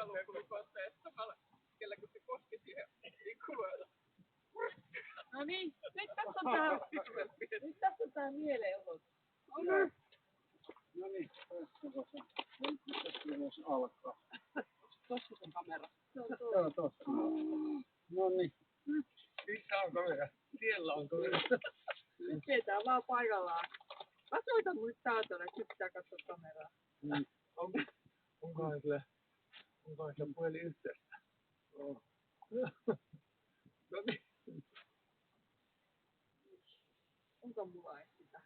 langoja, kun kohtaa, ja samalla kellä kun se koski siihen ikkunoille. No niin, nyt tässä on tää mielenosoitus. No niin, tässä voisi alkaa. Tossa on kamera. Joo, tossa. No niin. Missä on kamera? Siellä on kamera. Nyt pidetään vaan paikallaan. Mä soitan mun nyt täältä, että nyt pitää katsoa kameraa. Onkohan sillä puhelin yhteyttä? Joo. No niin. Onko mulla edes sitä?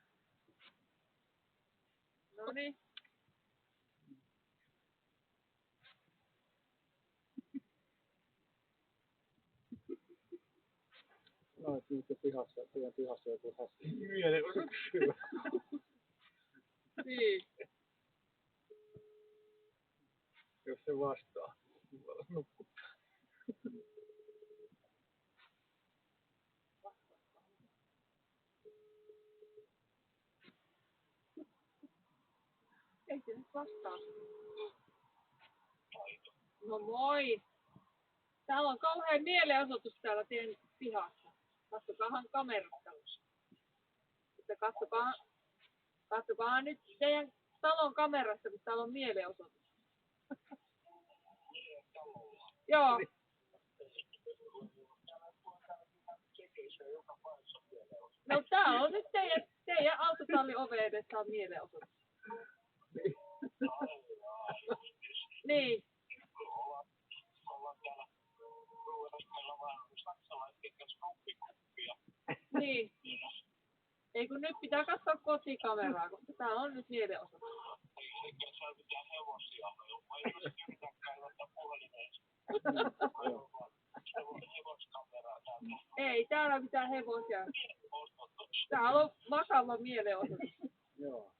Noniin. No, että nyt teidän pihassa joku hassi. Mielenosoitus. Niin. Jos se vastaa. Nukkuttaa. Ei se nyt vastaa. No moi. Täällä on kauhean mielenosoitus täällä teidän pihassa. Katsokaahan kamerasta. Mutta katsokaa nyt teidän talon kamerasta, kun täällä on mielenosoitus. Joo. No täällä on nyt teidän autotallin oven edessä on mielenosoitus. Niin. Niin. Ei kun nyt pitää katsoa kotikameraa, koska täällä on nyt mielenosoitus. Ei täällä mitään hevosia. Täällä on vakava mielenosoitus. Joo.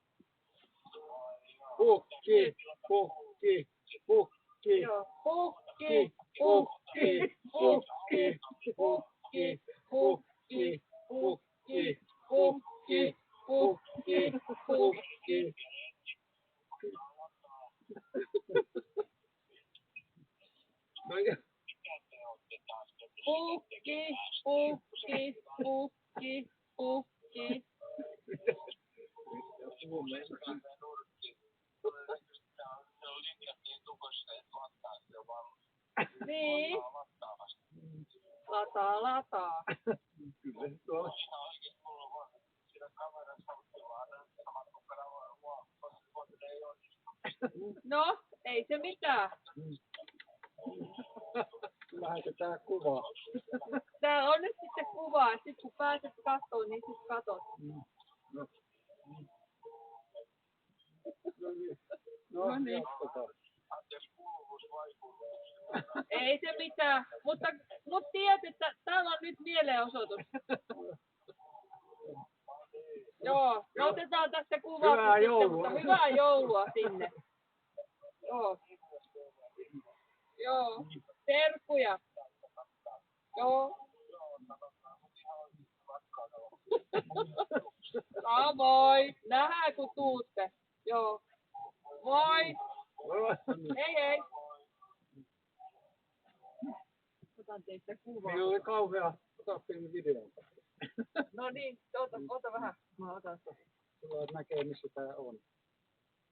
Pukki, pukki, pukki. Joo. Pukki, pukki, pukki, pukki, pukki, pukki, pukki, pukki, pukki. No ja. Pukki, pukki, pukki, pukki. Niin. Lataa. Kyllä se tuolla. No, ei se mitään. Lähetetään kuvaa. Täällä on nyt sitten kuvaa, ja sit kun pääset katsomaan, niin sit katot. No. No niin, jatketaan. Ei se mitään, mutta tiedät, että täällä on nyt mielenosoitus. Joo, me otetaan tästä kuvaa Hyvää sitten, joulua. mutta hyvää joulua sinne. Joo. Joo, terkkuja. Joo. Samoin. Nähdään kun tuutte. Joo. Moi. Hei. Otan teistä kuvaa. Meillä oli kauhea. Ota pieni videon. No niin, ota vähän. Mä otan sitä. Sulla näkee missä tää on.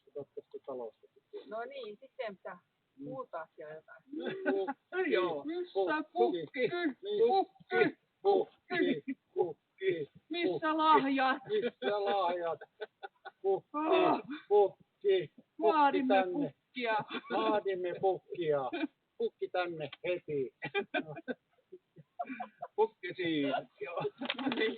Otat tästä talosta. No niin, sitten pitää huutaa siellä jotain. Joo. Missä Pukki, pukki, pukki, pukki. Missä lahjat? Missä lahjat? Pukki, pukki, Vaadimme tänne. pukkia. Vaadimme pukkia. Pukki tänne heti. Pukki siinä. Joo. No niin.